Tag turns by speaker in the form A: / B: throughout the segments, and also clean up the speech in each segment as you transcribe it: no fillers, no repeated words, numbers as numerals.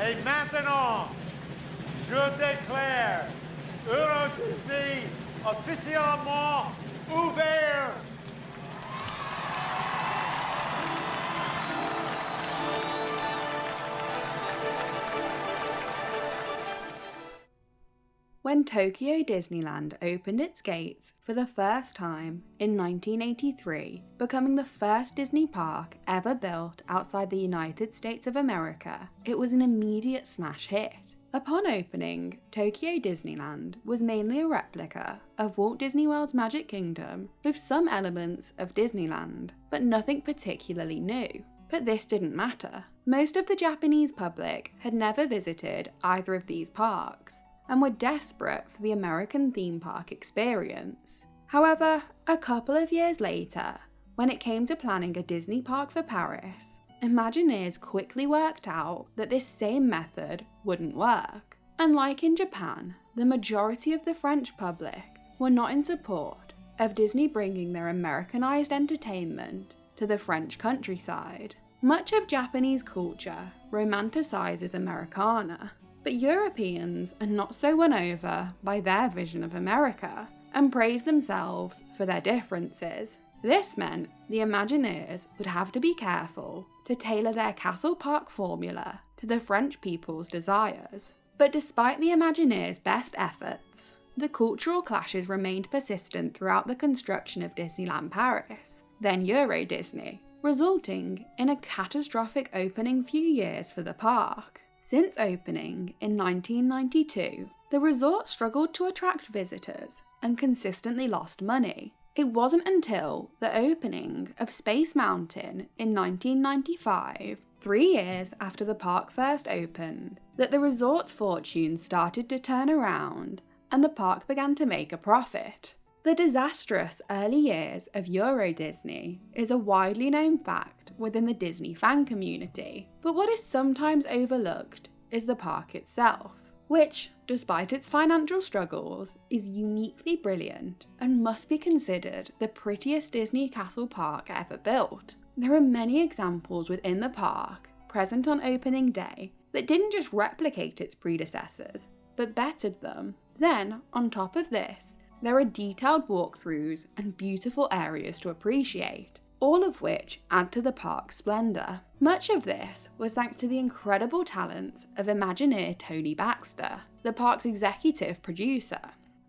A: Et maintenant, je déclare Euro Disney officiellement ouvert.
B: When Tokyo Disneyland opened its gates for the first time in 1983, becoming the first Disney park ever built outside the United States of America, it was an immediate smash hit. Upon opening, Tokyo Disneyland was mainly a replica of Walt Disney World's Magic Kingdom with some elements of Disneyland, but nothing particularly new. But this didn't matter. Most of the Japanese public had never visited either of these parks, and were desperate for the American theme park experience. However, a couple of years later, when it came to planning a Disney park for Paris, Imagineers quickly worked out that this same method wouldn't work. And like in Japan, the majority of the French public were not in support of Disney bringing their Americanized entertainment to the French countryside. Much of Japanese culture romanticizes Americana, but Europeans are not so won over by their vision of America and praise themselves for their differences. This meant the Imagineers would have to be careful to tailor their castle park formula to the French people's desires. But despite the Imagineers' best efforts, the cultural clashes remained persistent throughout the construction of Disneyland Paris, then Euro Disney, resulting in a catastrophic opening few years for the park. Since opening in 1992, the resort struggled to attract visitors and consistently lost money. It wasn't until the opening of Space Mountain in 1995, 3 years after the park first opened, that the resort's fortunes started to turn around and the park began to make a profit. The disastrous early years of Euro Disney is a widely known fact within the Disney fan community, but what is sometimes overlooked is the park itself, which, despite its financial struggles, is uniquely brilliant and must be considered the prettiest Disney castle park ever built. There are many examples within the park, present on opening day, that didn't just replicate its predecessors, but bettered them. Then, on top of this, there are detailed walkthroughs and beautiful areas to appreciate, all of which add to the park's splendour. Much of this was thanks to the incredible talents of Imagineer Tony Baxter, the park's executive producer.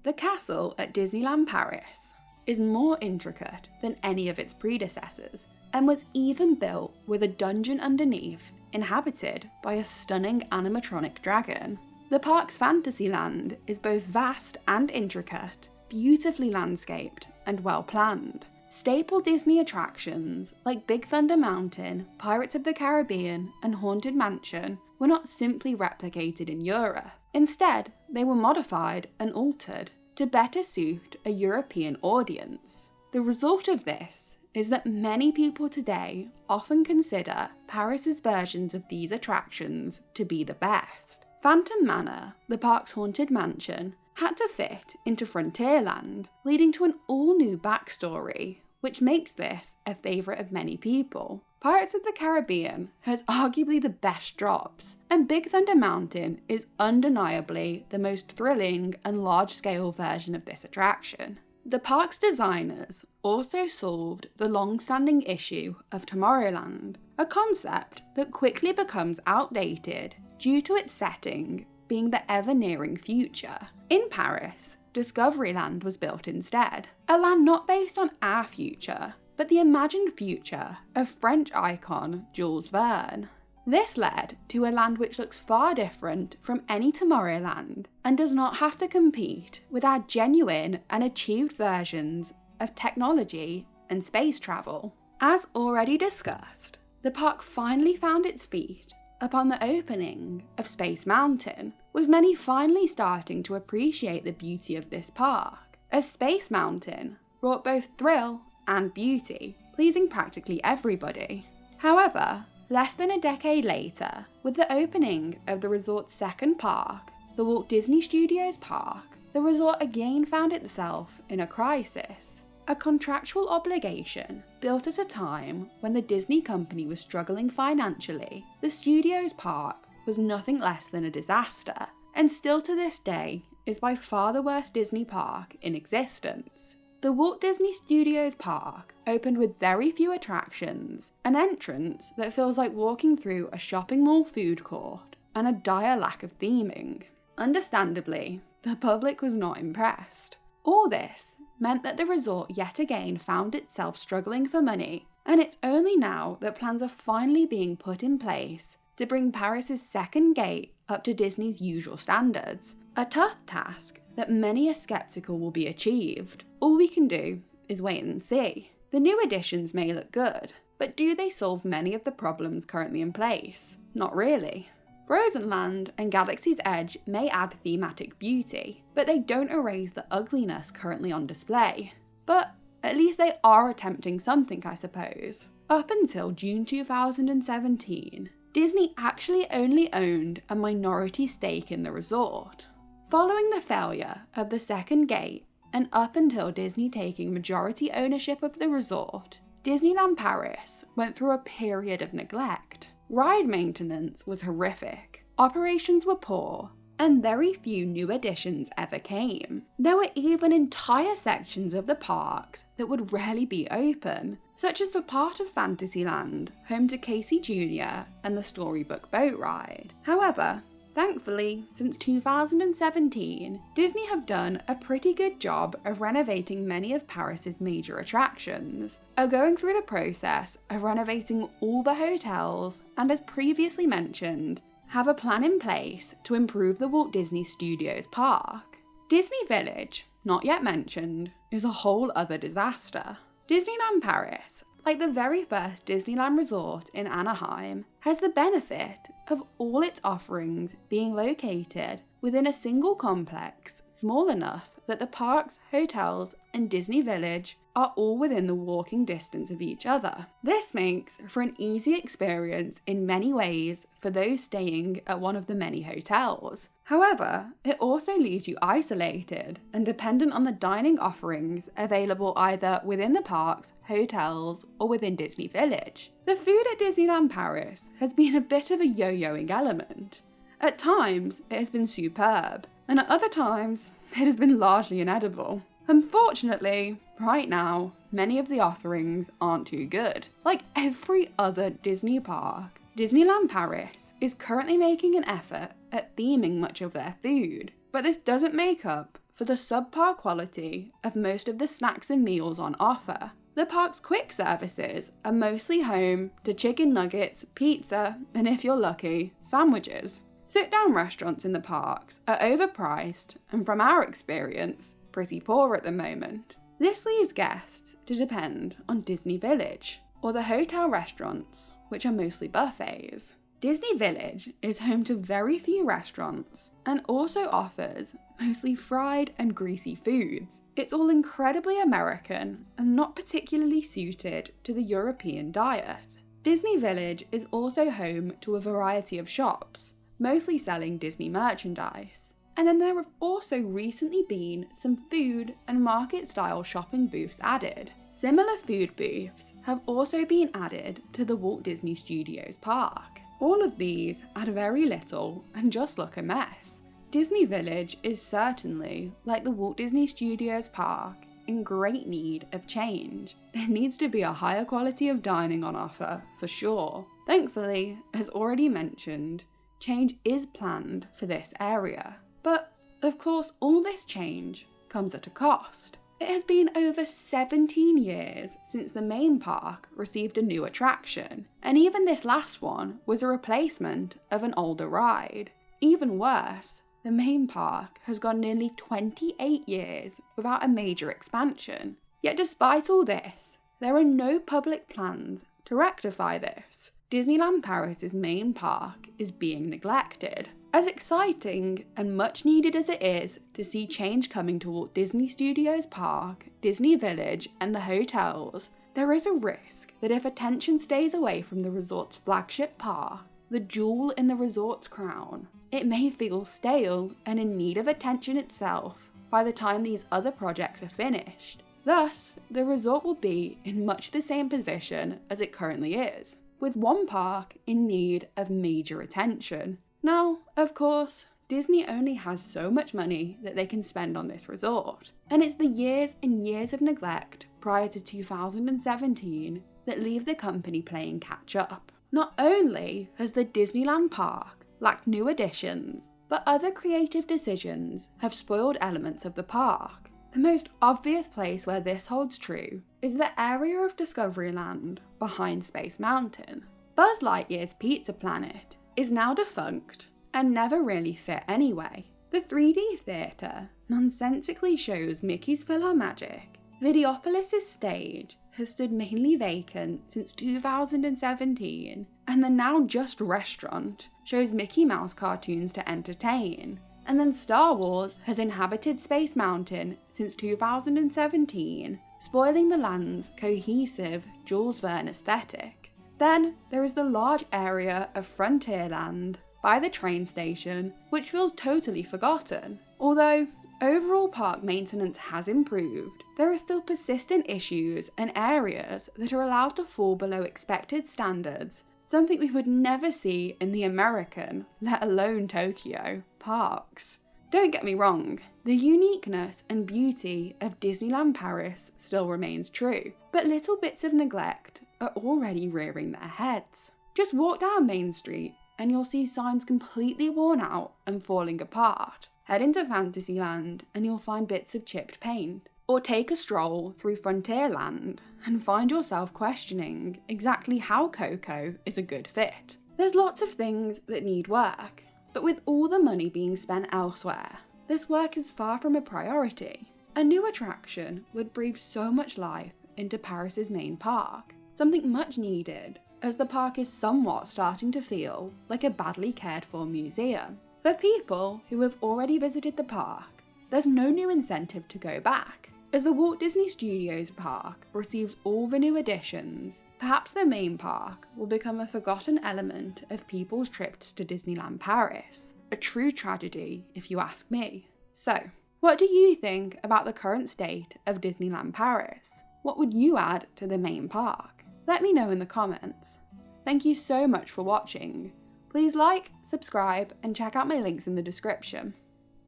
B: The castle at Disneyland Paris is more intricate than any of its predecessors, and was even built with a dungeon underneath, inhabited by a stunning animatronic dragon. The park's Fantasyland is both vast and intricate, beautifully landscaped and well planned. Staple Disney attractions like Big Thunder Mountain, Pirates of the Caribbean, and Haunted Mansion were not simply replicated in Europe. Instead, they were modified and altered to better suit a European audience. The result of this is that many people today often consider Paris's versions of these attractions to be the best. Phantom Manor, the park's haunted mansion, had to fit into Frontierland, leading to an all-new backstory, which makes this a favourite of many people. Pirates of the Caribbean has arguably the best drops, and Big Thunder Mountain is undeniably the most thrilling and large-scale version of this attraction. The park's designers also solved the long-standing issue of Tomorrowland, a concept that quickly becomes outdated due to its setting being the ever-nearing future. In Paris, Discoveryland was built instead, a land not based on our future, but the imagined future of French icon Jules Verne. This led to a land which looks far different from any Tomorrowland and does not have to compete with our genuine and achieved versions of technology and space travel. As already discussed, the park finally found its feet upon the opening of Space Mountain, with many finally starting to appreciate the beauty of this park, as Space Mountain brought both thrill and beauty, pleasing practically everybody. However, less than a decade later, with the opening of the resort's second park, the Walt Disney Studios Park, the resort again found itself in a crisis. A contractual obligation built at a time when the Disney company was struggling financially, the Studios Park was nothing less than a disaster, and still to this day is by far the worst Disney park in existence. The Walt Disney Studios Park opened with very few attractions, an entrance that feels like walking through a shopping mall food court, and a dire lack of theming. Understandably, the public was not impressed. All this meant that the resort yet again found itself struggling for money, and it's only now that plans are finally being put in place to bring Paris's second gate up to Disney's usual standards. A tough task that many are skeptical will be achieved. All we can do is wait and see. The new additions may look good, but do they solve many of the problems currently in place? Not really. Frozen Land and Galaxy's Edge may add thematic beauty, but they don't erase the ugliness currently on display. But at least they are attempting something, I suppose. Up until June 2017, Disney actually only owned a minority stake in the resort. Following the failure of the second gate, and up until Disney taking majority ownership of the resort, Disneyland Paris went through a period of neglect. Ride maintenance was horrific, operations were poor, and very few new additions ever came. There were even entire sections of the parks that would rarely be open, such as the part of Fantasyland, home to Casey Jr. and the Storybook Boat Ride. However, thankfully, since 2017, Disney have done a pretty good job of renovating many of Paris's major attractions, are going through the process of renovating all the hotels, and as previously mentioned, have a plan in place to improve the Walt Disney Studios Park. Disney Village, not yet mentioned, is a whole other disaster. Disneyland Paris, like the very first Disneyland resort in Anaheim, has the benefit of all its offerings being located within a single complex small enough that the parks, hotels, and Disney Village are all within the walking distance of each other. This makes for an easy experience in many ways for those staying at one of the many hotels. However, it also leaves you isolated and dependent on the dining offerings available either within the parks, hotels, or within Disney Village. The food at Disneyland Paris has been a bit of a yo-yoing element. At times, it has been superb, and at other times, it has been largely inedible. Unfortunately, right now, many of the offerings aren't too good. Like every other Disney park, Disneyland Paris is currently making an effort at theming much of their food, but this doesn't make up for the subpar quality of most of the snacks and meals on offer. The park's quick services are mostly home to chicken nuggets, pizza, and if you're lucky, sandwiches. Sit-down restaurants in the parks are overpriced and, from our experience, pretty poor at the moment. This leaves guests to depend on Disney Village, or the hotel restaurants, which are mostly buffets. Disney Village is home to very few restaurants and also offers mostly fried and greasy foods. It's all incredibly American and not particularly suited to the European diet. Disney Village is also home to a variety of shops, mostly selling Disney merchandise. And then there have also recently been some food and market-style shopping booths added. Similar food booths have also been added to the Walt Disney Studios Park. All of these add very little and just look a mess. Disney Village is certainly, like the Walt Disney Studios Park, in great need of change. There needs to be a higher quality of dining on offer, for sure. Thankfully, as already mentioned, change is planned for this area. But, of course, all this change comes at a cost. It has been over 17 years since the main park received a new attraction, and even this last one was a replacement of an older ride. Even worse, the main park has gone nearly 28 years without a major expansion. Yet despite all this, there are no public plans to rectify this. Disneyland Paris's main park is being neglected. As exciting and much needed as it is to see change coming to Walt Disney Studios Park, Disney Village, and the hotels, there is a risk that if attention stays away from the resort's flagship park, the jewel in the resort's crown, it may feel stale and in need of attention itself by the time these other projects are finished. Thus, the resort will be in much the same position as it currently is, with one park in need of major attention. Now, of course, Disney only has so much money that they can spend on this resort, and it's the years and years of neglect prior to 2017 that leave the company playing catch up. Not only has the Disneyland Park lacked new additions, but other creative decisions have spoiled elements of the park. The most obvious place where this holds true is the area of Discoveryland behind Space Mountain. Buzz Lightyear's Pizza Planet is now defunct and never really fit anyway. The 3D theatre nonsensically shows Mickey's PhilharMagic. Videopolis' stage has stood mainly vacant since 2017, and the now just restaurant shows Mickey Mouse cartoons to entertain. And then Star Wars has inhabited Space Mountain since 2017, spoiling the land's cohesive Jules Verne aesthetic. Then there is the large area of Frontierland by the train station, which feels totally forgotten. Although overall park maintenance has improved, there are still persistent issues and areas that are allowed to fall below expected standards, something we would never see in the American, let alone Tokyo, parks. Don't get me wrong, the uniqueness and beauty of Disneyland Paris still remains true, but little bits of neglect are already rearing their heads. Just walk down Main Street and you'll see signs completely worn out and falling apart. Head into Fantasyland and you'll find bits of chipped paint. Or take a stroll through Frontierland and find yourself questioning exactly how Coco is a good fit. There's lots of things that need work, but with all the money being spent elsewhere, this work is far from a priority. A new attraction would breathe so much life into Paris's main park, something much needed, as the park is somewhat starting to feel like a badly cared for museum. For people who have already visited the park, there's no new incentive to go back. As the Walt Disney Studios Park receives all the new additions, perhaps the main park will become a forgotten element of people's trips to Disneyland Paris. A true tragedy, if you ask me. So, what do you think about the current state of Disneyland Paris? What would you add to the main park? Let me know in the comments. Thank you so much for watching. Please like, subscribe, and check out my links in the description.